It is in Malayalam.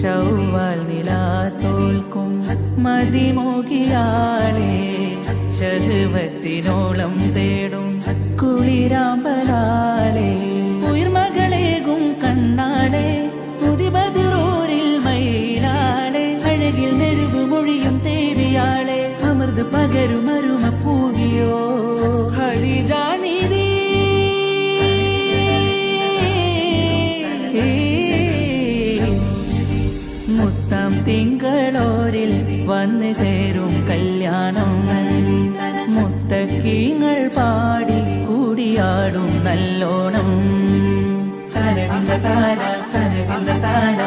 ചൊവ്വാൽ നിലാത്തോൽക്കും മതിമോകിയാളെ ശഹവത്തിനോളം തേടും കുളിരാമ്പലാളെ ഉയർമകളേകും കണ്ണാളെ മുതിബതിറൂരിൽ മയിലാളെ അഴകിൽ നെരുവ് മൊഴിയും തേവിയാളെ അമൃത് പകരും അരുമ പൂവിയോ ഖദീജ നിധി മുത്താം തിങ്കളോരിൽ വന്നു ചേരും കല്യാണം മുത്തക്കീങ്ങൾ പാടി കൂടിയാടും നല്ലോണം തനവിന്ദ താന തനവിന്ദ താന